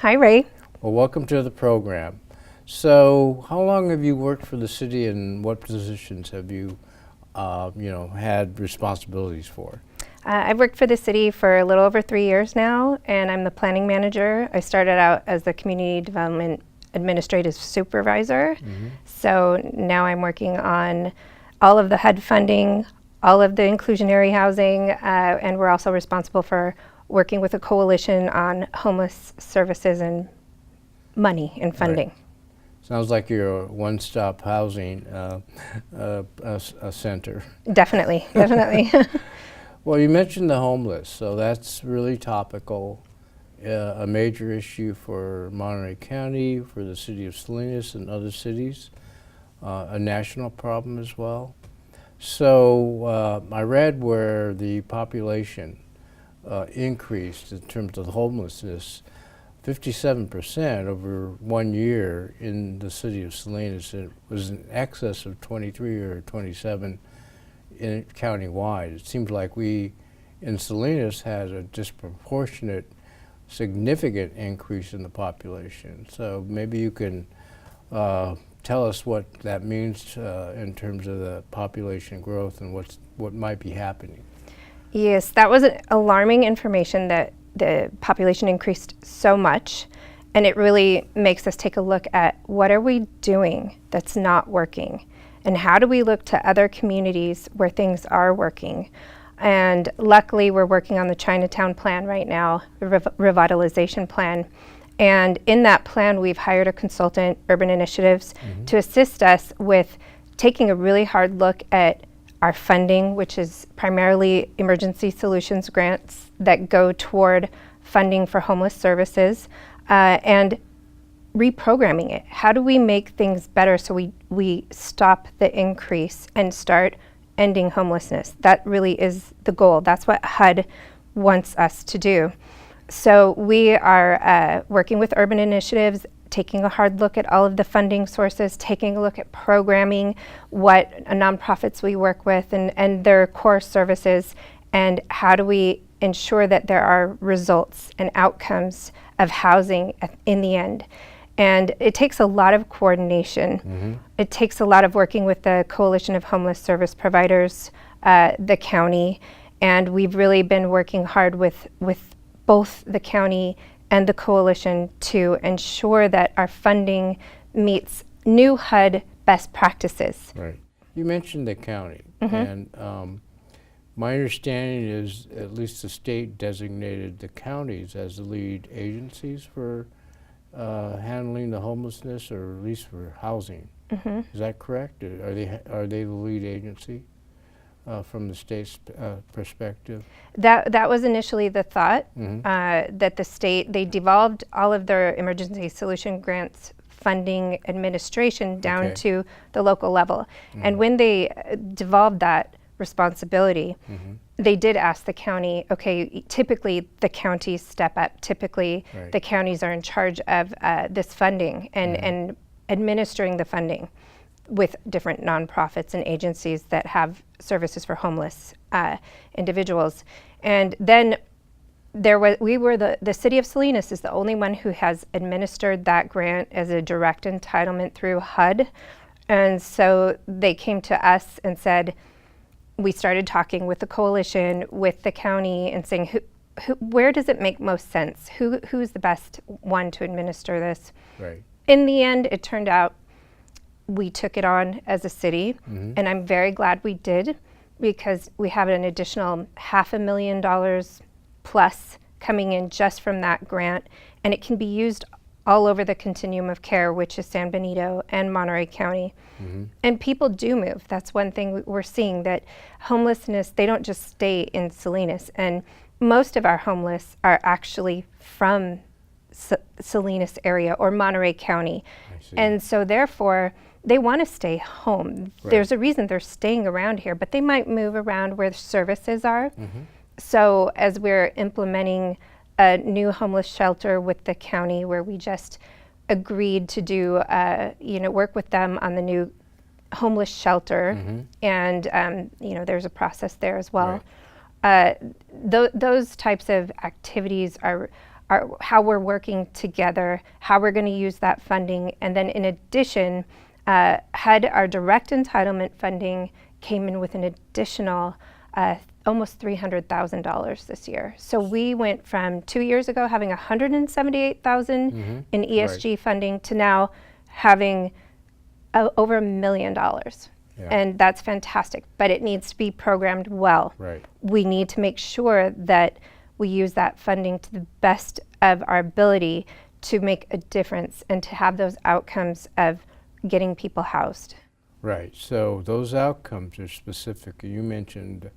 Hi, Ray. Well, welcome to the program. So, how long have you worked for the city, and what positions have you, had responsibilities for? I've worked for the city for a little over 3 years now, and I'm the planning manager. I started out as the community development administrative supervisor. So now I'm working on all of the HUD funding, all of the inclusionary housing, and we're also responsible for working with a coalition on homeless services and money and funding. Right. Sounds like you're a one-stop housing a center. Definitely, definitely. Well, you mentioned the homeless, so that's really topical, a major issue for Monterey County, for the city of Salinas and other cities, a national problem as well. So I read where the population increased in terms of homelessness 57% over 1 year in the city of Salinas. It was in excess of 23 or 27 countywide. It seems like we in Salinas had a disproportionate, significant increase in the population. So maybe you can tell us what that means in terms of the population growth and what might be happening. Yes, that was alarming information that the population increased so much, and it really makes us take a look at what are we doing that's not working, and how do we look to other communities where things are working. And luckily we're working on the Chinatown plan right now, the revitalization plan. And in that plan we've hired a consultant, Urban Initiatives, to assist us with taking a really hard look at our funding, which is primarily emergency solutions grants that go toward funding for homeless services, and reprogramming it. How do we make things better so we stop the increase and start ending homelessness? That really is the goal. That's what HUD wants us to do. So we are working with Urban Initiatives, taking a hard look at all of the funding sources, taking a look at programming, what nonprofits we work with and their core services, and how do we ensure that there are results and outcomes of housing in the end. And it takes a lot of coordination. It takes a lot of working with the Coalition of Homeless Service Providers, the county, and we've really been working hard with both the county and the coalition to ensure that our funding meets new HUD best practices. Right. You mentioned the county, and my understanding is at least the state designated the counties as the lead agencies for handling the homelessness, or at least for housing. Is that correct? Are they the lead agency from the state's perspective? That was initially the thought, that the state, they devolved all of their emergency solution grants funding administration down to the local level. And when they devolved that responsibility, they did ask the county, okay, typically the counties step up, typically the counties are in charge of this funding and administering the funding with different nonprofits and agencies that have services for homeless individuals. And then the city of Salinas is the only one who has administered that grant as a direct entitlement through HUD. And so they came to us and said, we started talking with the coalition, with the county, and saying, where does it make most sense? Who's the best one to administer this? Right. In the end, it turned out we took it on as a city, and I'm very glad we did, because we have an additional $500,000 plus coming in just from that grant, and it can be used all over the continuum of care, which is San Benito and Monterey County. And people do move. That's one thing we're seeing, that homelessness, they don't just stay in Salinas, and most of our homeless are actually from Salinas area or Monterey County. And so therefore, they want to stay home. There's a reason they're staying around here, but they might move around where the services are. So as we're implementing a new homeless shelter with the county, where we just agreed to do, work with them on the new homeless shelter, and there's a process there as well. Those types of activities are how we're working together, how we're going to use that funding. And then in addition, HUD, our direct entitlement funding, came in with an additional almost $300,000 this year. So we went from 2 years ago having $178,000 in ESG funding to now having over $1 million. Yeah. And that's fantastic, but it needs to be programmed well. Right. We need to make sure that we use that funding to the best of our ability to make a difference and to have those outcomes of getting people housed. Right. So those outcomes are specific. You mentioned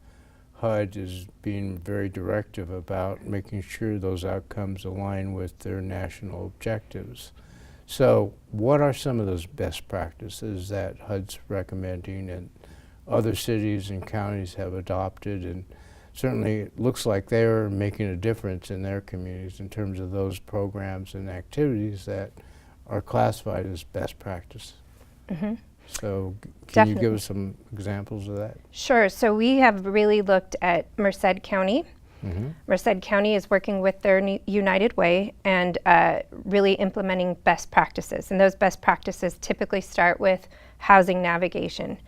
HUD is being very directive about making sure those outcomes align with their national objectives. So what are some of those best practices that HUD's recommending and other cities and counties have adopted? And certainly it looks like they're making a difference in their communities in terms of those programs and activities that are classified as best practice. Mm-hmm. So can you give Definitely. us some examples of that? Sure. So we have really looked at Merced County. Mm-hmm. Merced County is working with their United Way and really implementing best practices. And those best practices typically start with housing navigation.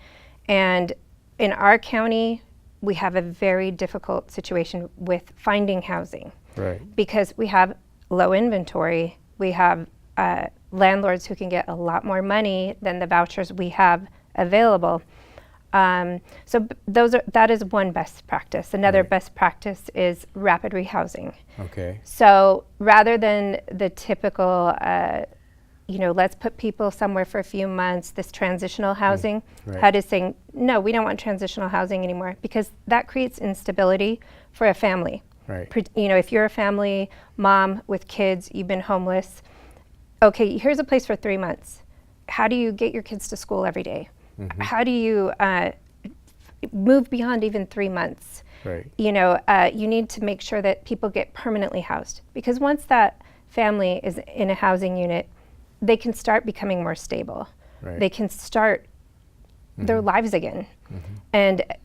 And in our county, we have a very difficult situation with finding housing Right. because we have low inventory. We have landlords who can get a lot more money than the vouchers we have available. That is one best practice. Another Right. best practice is rapid rehousing. Okay. So rather than the typical, let's put people somewhere for a few months, this transitional housing, Right. HUD is saying, no, we don't want transitional housing anymore because that creates instability for a family. Right. If you're a family mom with kids, you've been homeless, okay, here's a place for 3 months. How do you get your kids to school every day? Mm-hmm. How do you move beyond even 3 months? Right. You need to make sure that people get permanently housed because once that family is in a housing unit, they can start becoming more stable. Right. They can start their lives again. Mm-hmm.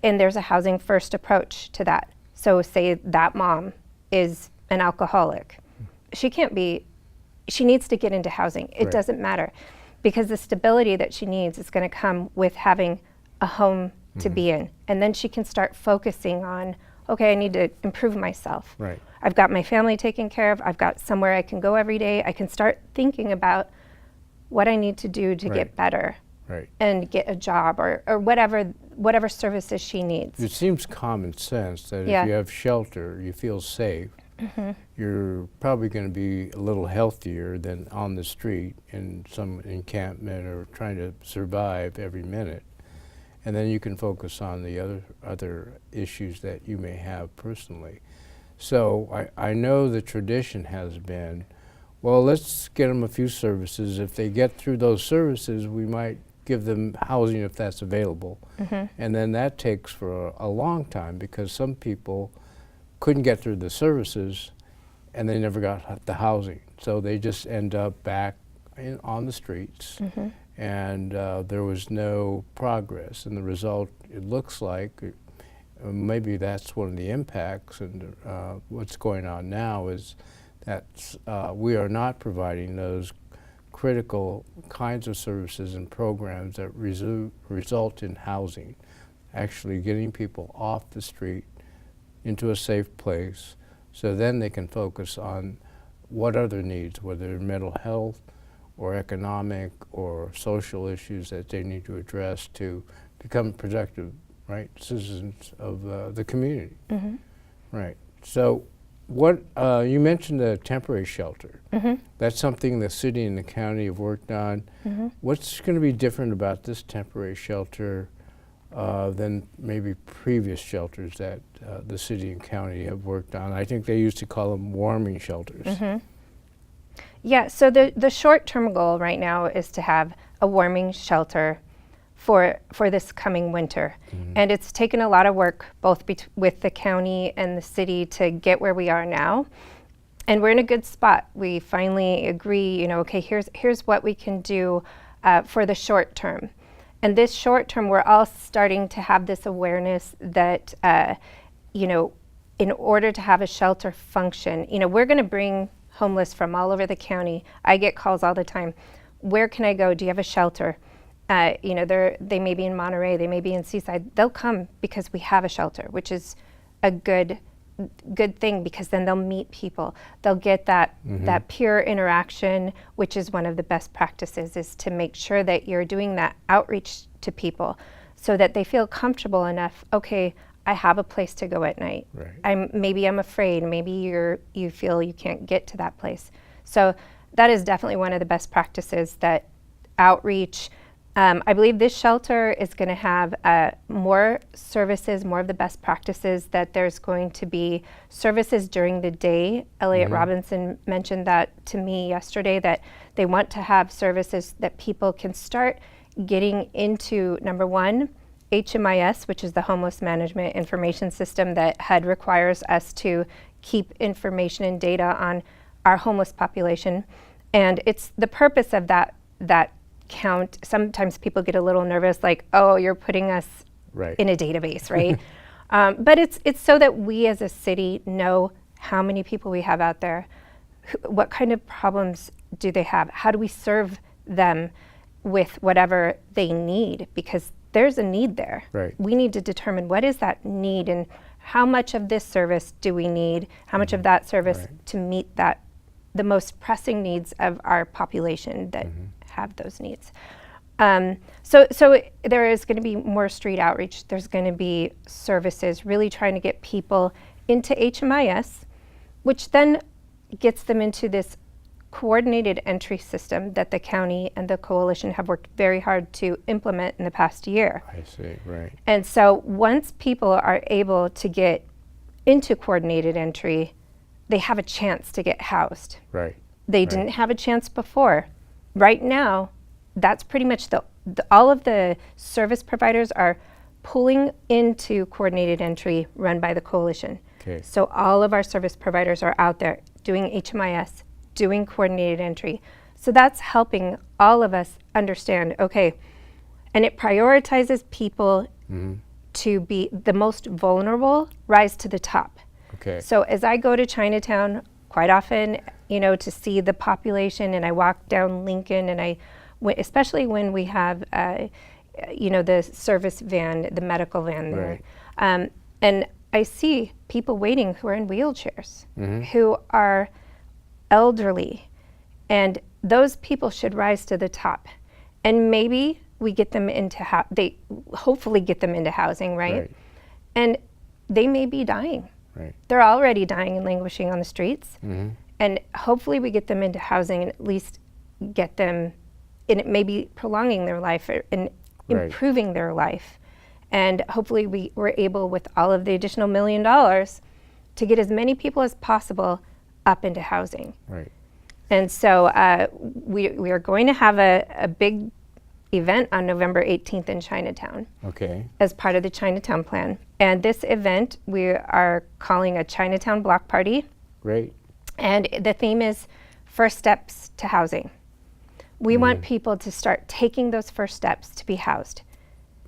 And there's a housing first approach to that. So say that mom is an alcoholic. She needs to get into housing. It Right. doesn't matter because the stability that she needs is going to come with having a home to be in. And then she can start focusing on, okay, I need to improve myself. Right. I've got my family taken care of. I've got somewhere I can go every day. I can start thinking about what I need to do to Right. get better Right. and get a job or whatever services she needs. It seems common sense that Yeah. if you have shelter, you feel safe, you're probably going to be a little healthier than on the street in some encampment or trying to survive every minute. And then you can focus on the other issues that you may have personally. So I know the tradition has been, well, let's get them a few services. If they get through those services, we might give them housing if that's available. And then that takes for a long time because some people couldn't get through the services and they never got the housing. So they just end up back on the streets and there was no progress. And the result, it looks like, maybe that's one of the impacts and what's going on now is that we are not providing those critical kinds of services and programs that result in housing, actually getting people off the street into a safe place so then they can focus on what other needs, whether mental health or economic or social issues that they need to address to become productive, right, citizens of the community. Right. So what you mentioned the temporary shelter. That's something the city and the county have worked on. What's going to be different about this temporary shelter than maybe previous shelters that the city and county have worked on? I think they used to call them warming shelters. Yeah, so the short-term goal right now is to have a warming shelter for this coming winter. And it's taken a lot of work both with the county and the city to get where we are now. And we're in a good spot. We finally agree, okay, here's what we can do for the short term. And this short term, we're all starting to have this awareness that, in order to have a shelter function, we're going to bring homeless from all over the county. I get calls all the time. Where can I go? Do you have a shelter? You know, they may be in Monterey, they may be in Seaside. They'll come because we have a shelter, which is a good thing, because then they'll meet people. They'll get that peer interaction, which is one of the best practices, is to make sure that you're doing that outreach to people so that they feel comfortable enough. Okay, I have a place to go at night. Right. Maybe I'm afraid. Maybe you feel you can't get to that place. So that is definitely one of the best practices, that outreach. I believe this shelter is going to have more services, more of the best practices, that there's going to be services during the day. Elliot Robinson mentioned that to me yesterday, that they want to have services that people can start getting into. Number one, HMIS, which is the Homeless Management Information System that HUD requires us to keep information and data on our homeless population. And it's the purpose of that count. Sometimes people get a little nervous, like, oh, you're putting us Right. in a database, right? But it's so that we as a city know how many people we have out there, what kind of problems do they have, how do we serve them with whatever they need, because there's a need there. Right. We need to determine what is that need, and how much of this service do we need, how much of that service Right. to meet the most pressing needs of our population that have those needs. So there is going to be more street outreach. There's going to be services, really trying to get people into HMIS, which then gets them into this coordinated entry system that the county and the coalition have worked very hard to implement in the past year. I see. Right. And so once people are able to get into coordinated entry, they have a chance to get housed. Right. They didn't have a chance before. Right now, that's pretty much all of the service providers are pulling into coordinated entry run by the coalition. Okay. So all of our service providers are out there doing HMIS, doing coordinated entry. So that's helping all of us understand, okay, and it prioritizes people to be the most vulnerable, rise to the top. Okay. So as I go to Chinatown quite often, you know, to see the population, and I walk down Lincoln, and especially when we have, you know, the service van, the medical van there, and I see people waiting who are in wheelchairs, who are elderly, and those people should rise to the top. And maybe we get them into they hopefully get them into housing, right? And they may be dying. Right. They're already dying and languishing on the streets. And hopefully we get them into housing, and at least get them, and it may be prolonging their life and improving their life. And hopefully we're able, with all of the additional $1 million, to get as many people as possible up into housing. Right. And so we are going to have a big event on November 18th in Chinatown. Okay. As part of the Chinatown plan. And this event we are calling a Chinatown Block Party. Great. And the theme is First Steps to Housing. We want people to start taking those first steps to be housed.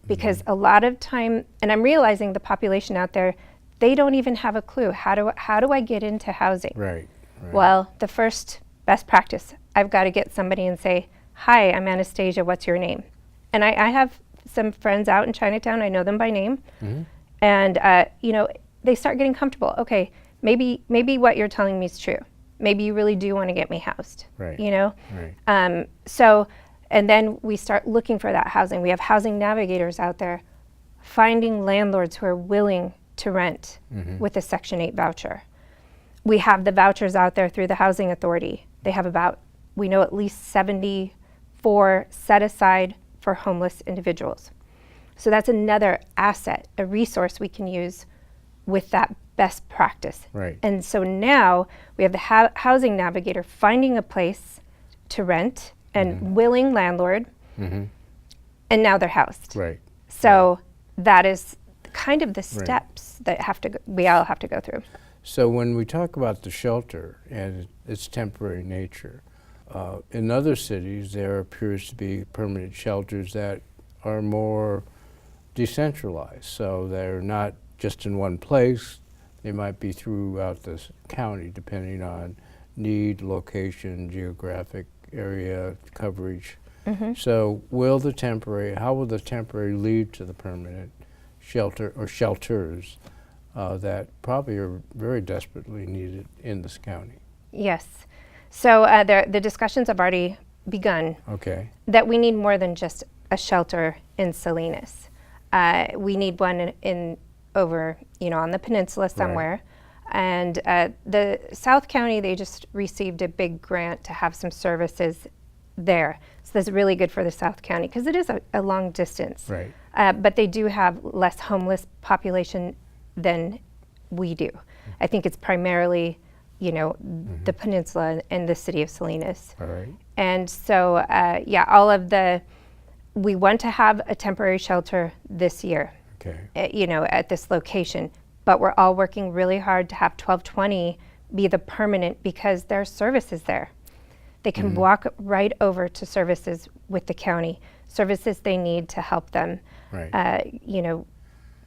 Because a lot of time, and I'm realizing the population out there, they don't even have a clue. How do I get into housing? Right. Right. Well, the first best practice, I've got to get somebody and say, hi, I'm Anastasia, what's your name? And I have some friends out in Chinatown, I know them by name. And, you know, they start getting comfortable. Okay, maybe what you're telling me is true. Maybe you really do want to get me housed, Right. you know? Right. So, and then we start looking for that housing. We have housing navigators out there finding landlords who are willing to rent with a Section 8 voucher. We have the vouchers out there through the Housing Authority. They have we know at least 74 set aside for homeless individuals. So that's another asset, a resource we can use with that best practice. Right. And so now we have the housing navigator finding a place to rent and willing landlord, and now they're housed. Right. So that is kind of the steps that we all have to go through. So when we talk about the shelter and its temporary nature, in other cities there appears to be permanent shelters that are more decentralized. So they're not just in one place. They might be throughout the county, depending on need, location, geographic area, coverage. Mm-hmm. So how will the temporary lead to the permanent shelter or shelters that probably are very desperately needed in this county? Yes. So the discussions have already begun Okay, that we need more than just a shelter in Salinas. We need one in over, on the peninsula somewhere. And the South County, they just received a big grant to have some services there. So that's really good for the South County because it is a long distance. right. But they do have less homeless population than we do. I think it's primarily, the peninsula and the city of Salinas. All right. And so, we want to have a temporary shelter this year, Okay. at this location. But we're all working really hard to have 1220 be the permanent because there are services there. They can walk right over to services with the county, services they need to help them, Right.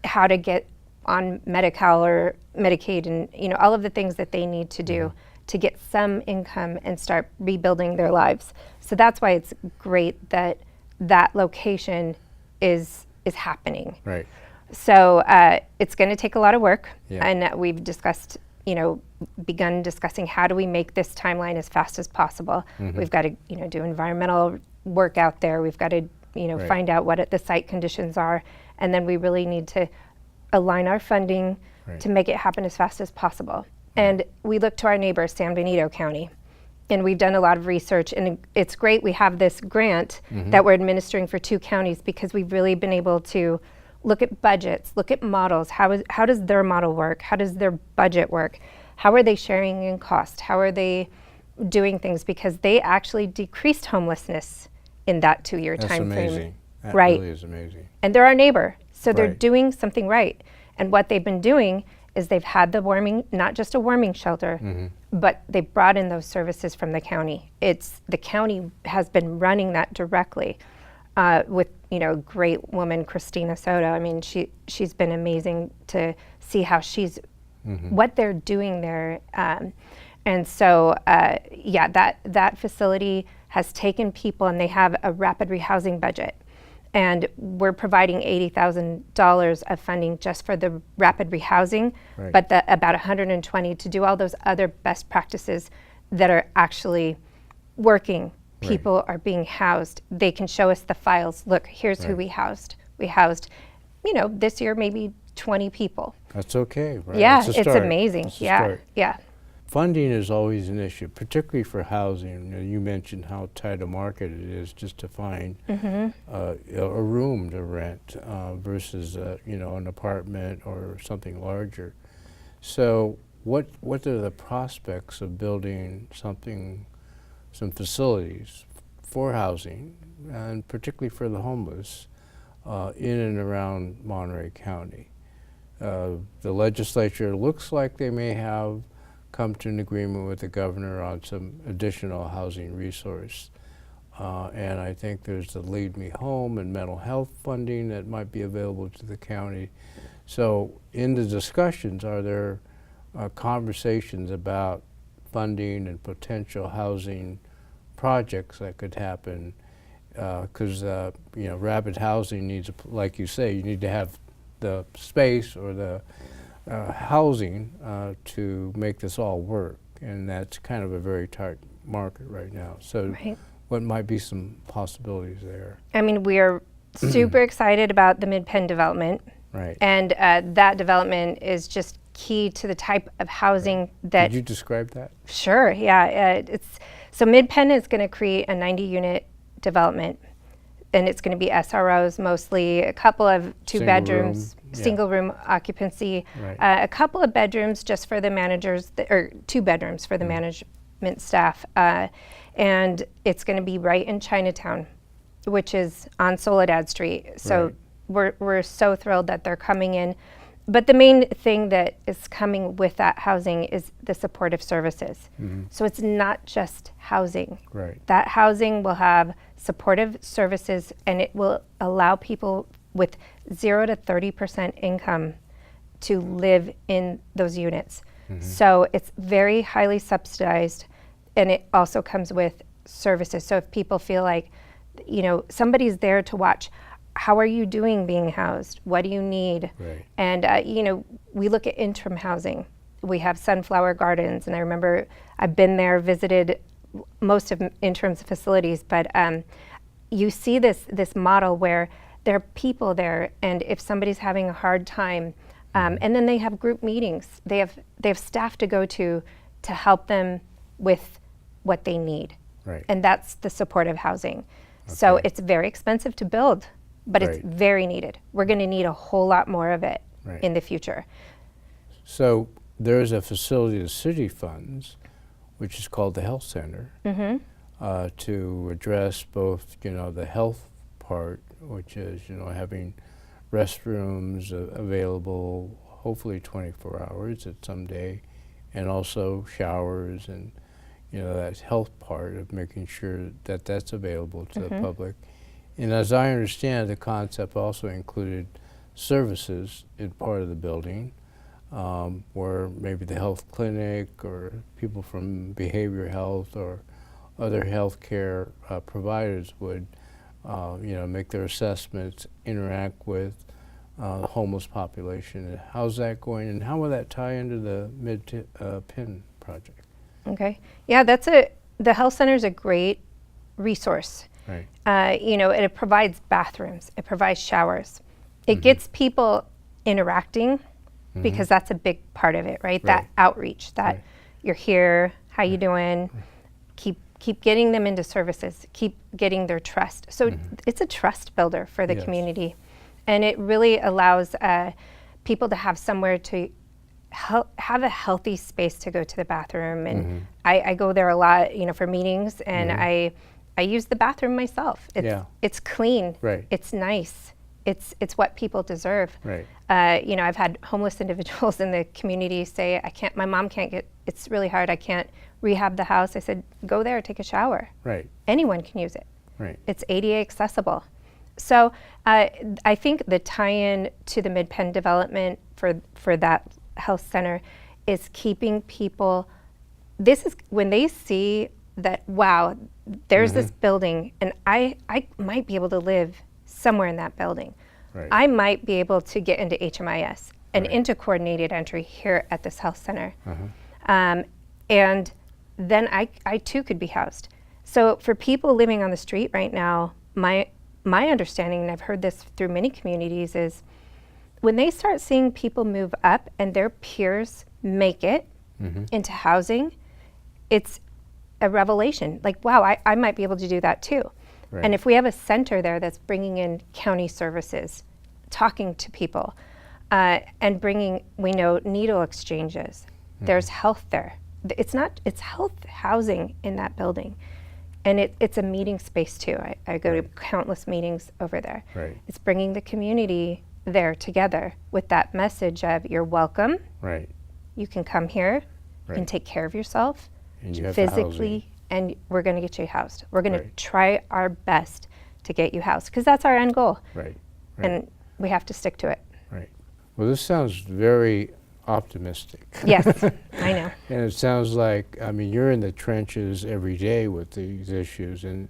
how to get on Medi-Cal or Medicaid and, all of the things that they need to do to get some income and start rebuilding their lives. So that's why it's great that that location is happening. Right. So it's going to take a lot of work, Yeah. and we've discussed, begun discussing how do we make this timeline as fast as possible. We've got to, do environmental work out there. We've got to, Right. find out what the site conditions are, and then we really need to align our funding Right. to make it happen as fast as possible. And we look to our neighbor, San Benito County, and we've done a lot of research, and it's great we have this grant that we're administering for 2 counties because we've really been able to look at budgets, look at models. How does their model work? How does their budget work? How are they sharing in cost? How are they doing things? Because they actually decreased homelessness in that 2-year That's time frame. amazing. That Right. really is amazing. And they're our neighbor, so they're Right. doing something right. And what they've been doing is they've had the warming, not just a warming shelter, but they brought in those services from the county. The county has been running that directly with great woman Christina Soto. I mean, she's been amazing to see how what they're doing there. And so that facility has taken people, and they have a rapid rehousing budget. And we're providing $80,000 of funding just for the rapid rehousing, Right. but about 120 to do all those other best practices that are actually working. Right. People are being housed. They can show us the files. Look, here's who Right. we housed. We housed, this year maybe 20 people. That's okay, right? Yeah, It's a it's start. amazing. It's a Yeah, start. yeah. Funding is always an issue, particularly for housing. You mentioned how tight a market it is just to find a room to rent versus an apartment or something larger. So what are the prospects of building some facilities for housing, and particularly for the homeless, in and around Monterey County? The legislature looks like they may have come to an agreement with the governor on some additional housing resource. And I think there's the Lead Me Home and mental health funding that might be available to the county. So in the discussions, are there conversations about funding and potential housing projects that could happen? Because rapid housing needs, like you say, you need to have the space or the housing to make this all work, and that's kind of a very tight market right now. So Right. what might be some possibilities there? I mean, we are super excited about the Mid-Penn development, Right. and that development is just key to the type of housing that. Could you describe that? Sure, yeah. So Mid-Penn is going to create a 90-unit development, and it's going to be SROs mostly, a couple of two Single bedrooms, room, yeah. single room occupancy, Right. a couple of bedrooms just for the managers, or 2 bedrooms for the management staff, and it's going to be right in Chinatown, which is on Soledad Street. So we're so thrilled that they're coming in. But the main thing that is coming with that housing is the supportive services. So it's not just housing. Right. That housing will have supportive services, and it will allow people with 0 to 30% income to live in those units. So it's very highly subsidized. and it also comes with services. So if people feel like, you know, somebody's there to watch, how are you doing being housed? What do you need? Right. And, you know, we look at interim housing. We have Sunflower Gardens, and I remember I've been there, visited most of interim facilities, but you see this model where there are people there, and if somebody's having a hard time, and then they have group meetings. They have staff to go to help them with what they need. Right. And that's the supportive housing. So Okay. it's very expensive to build, but it's Right. very needed. We're going to need a whole lot more of it Right. in the future. So there is a facility the city funds, which is called the Health Center, to address both, you know, the health part, which is, you know, having restrooms available, hopefully 24 hours at some day, and also showers and, you know, that health part of making sure that that's available to the public. And as I understand, the concept also included services in part of the building, where maybe the health clinic or people from behavioral health or other healthcare providers would, you know, make their assessments, interact with the homeless population. How's that going, and how will that tie into the Mid-Penn project? Okay. Yeah, the health center is a great resource. Right. You know, it provides bathrooms, it provides showers. It gets people interacting because that's a big part of it, right? That outreach, that Right. you're here, how you doing? Keep getting them into services, keep getting their trust. So it's a trust builder for the Yes. community. And it really allows people to have somewhere to have a healthy space to go to the bathroom. And I go there a lot, you know, for meetings, and I use the bathroom myself. It's clean. Right. It's nice. It's what people deserve. Right. You know, I've had homeless individuals in the community say, my mom can't get, it's really hard, I can't rehab the house. I said, go there, take a shower. Right. Anyone can use it. Right. It's ADA accessible. So I think the tie-in to the Mid-Penn development for that health center is keeping people, this is when they see that, wow, there's this building, and I might be able to live somewhere in that building. Right. I might be able to get into HMIS and Right. into coordinated entry here at this health center. And then I too could be housed. So for people living on the street right now, my understanding, and I've heard this through many communities, is when they start seeing people move up and their peers make it into housing, it's a revelation. Like, wow, I might be able to do that too. Right. And if we have a center there that's bringing in county services, talking to people, and bringing, we know, needle exchanges, there's health there. It's health housing in that building. And it's a meeting space too. I go to countless meetings over there. Right. It's bringing the community there together with that message of, you're welcome, Right. you can come here, you can Right. take care of yourself And you have the physically, and we're going to get you housed. We're going to Right. try our best to get you housed, because that's our end goal. Right. Right. And we have to stick to it. Right. Well, this sounds very optimistic. Yes, I know. And it sounds like, I mean, you're in the trenches every day with these issues, and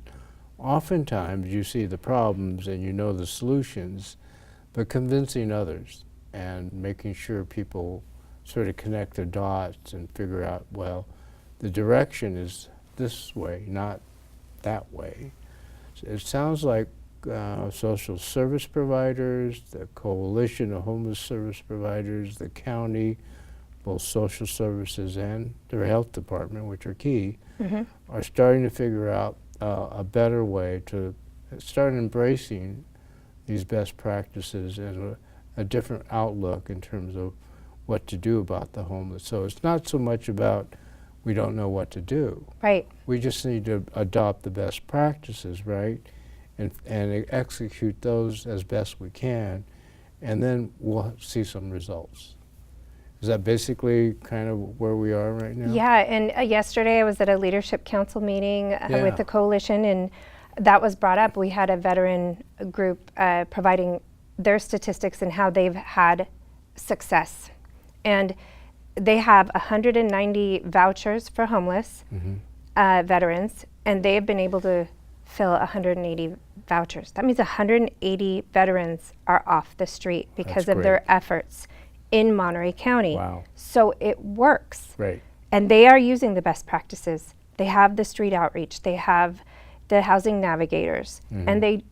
oftentimes you see the problems and you know the solutions, but convincing others and making sure people sort of connect the dots and figure out, well, the direction is this way, not that way. So it sounds like social service providers, the Coalition of Homeless Service Providers, the county, both social services and their health department, which are key, are starting to figure out a better way to start embracing these best practices and a different outlook in terms of what to do about the homeless. So it's not so much about we don't know what to do. Right. We just need to adopt the best practices, right? And execute those as best we can, and then we'll see some results. Is that basically kind of where we are right now? Yeah, and yesterday I was at a leadership council meeting Yeah. with the coalition, and that was brought up. We had a veteran group providing their statistics and how they've had success. And they have 190 vouchers for homeless. veterans, and they have been able to fill 180 vouchers. That means 180 veterans are off the street because That's of their great. efforts in Monterey County. Wow. So it works. Right. And they are using the best practices. They have the street outreach. They have the housing navigators. And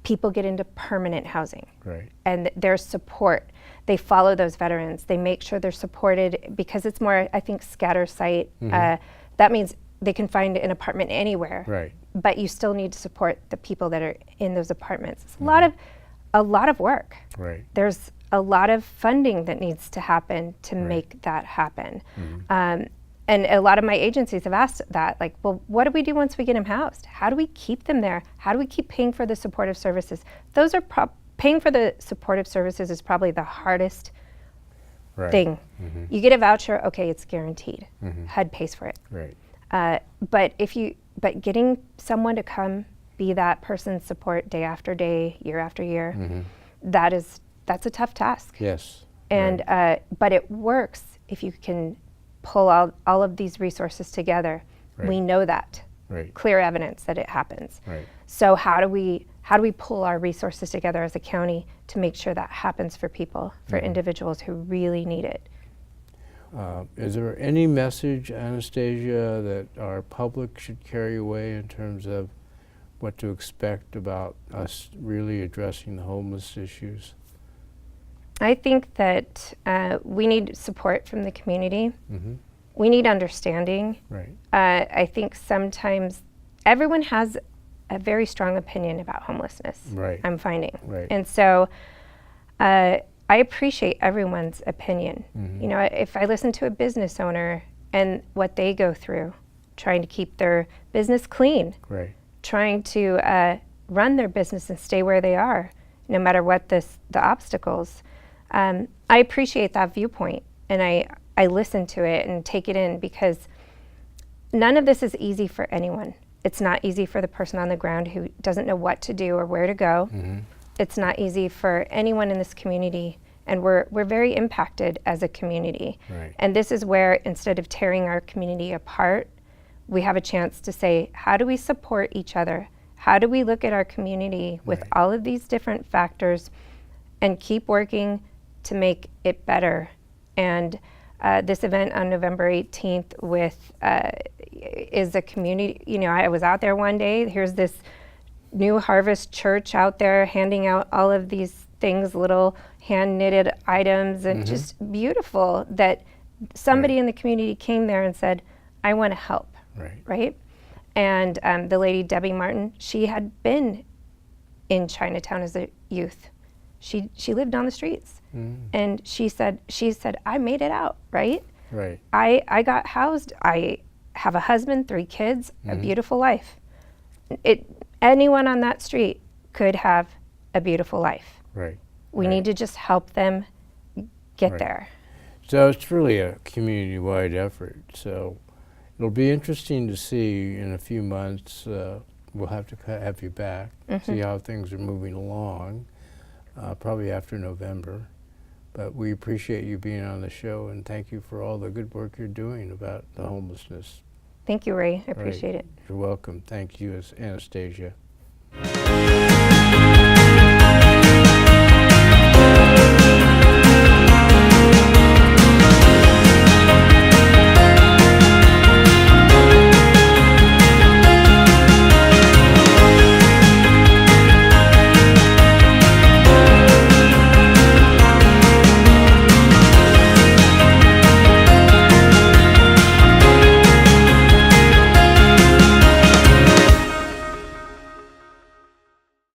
people get into permanent housing. Right. And there's support. They follow those veterans. They make sure they're supported because it's more, I think, scatter site. That means they can find an apartment anywhere. Right. But you still need to support the people that are in those apartments. It's a lot of work. Right. There's a lot of funding that needs to happen to make that happen. And a lot of my agencies have asked that, like, well, what do we do once we get them housed? How do we keep them there? How do we keep paying for the supportive services? Those are paying for the supportive services is probably the hardest Right. thing. You get a voucher, okay, it's guaranteed. HUD pays for it. Right. But getting someone to come be that person's support day after day, year after year, that's a tough task. Yes. And but it works if you can pull all of these resources together. Right. We know that. Right. Clear evidence that it happens. Right. So how do we pull our resources together as a county to make sure that happens for people, for individuals who really need it? Is there any message, Anastasia, that our public should carry away in terms of what to expect about us really addressing the homeless issues? I think that we need support from the community. Mm-hmm. We need understanding. Right. I think sometimes everyone has a very strong opinion about homelessness. Right. I'm finding. Right. And so I appreciate everyone's opinion. You know, if I listen to a business owner and what they go through, trying to keep their business clean, Right. trying to run their business and stay where they are, no matter what the obstacles. I appreciate that viewpoint, and I listen to it and take it in, because none of this is easy for anyone. It's not easy for the person on the ground who doesn't know what to do or where to go. It's not easy for anyone in this community, and we're very impacted as a community. Right. And this is where, instead of tearing our community apart, we have a chance to say, how do we support each other? How do we look at our community with Right. all of these different factors and keep working to make it better? And this event on November 18th is a community, you know, I was out there one day, here's this New Harvest Church out there handing out all of these things, little hand knitted items, and just beautiful that somebody in the community came there and said, I want to help. Right. Right? And the lady, Debbie Martin, she had been in Chinatown as a youth. She lived on the streets. And she said, I made it out, right? Right. I got housed. I have a husband, 3 kids, a beautiful life. Anyone on that street could have a beautiful life. Right. We Right. need to just help them get Right. there. So it's really a community-wide effort. So it'll be interesting to see in a few months. We'll have to have you back, see how things are moving along, probably after November. But we appreciate you being on the show, and thank you for all the good work you're doing about the homelessness. Thank you, Ray. I appreciate it. You're welcome. Thank you, Anastasia.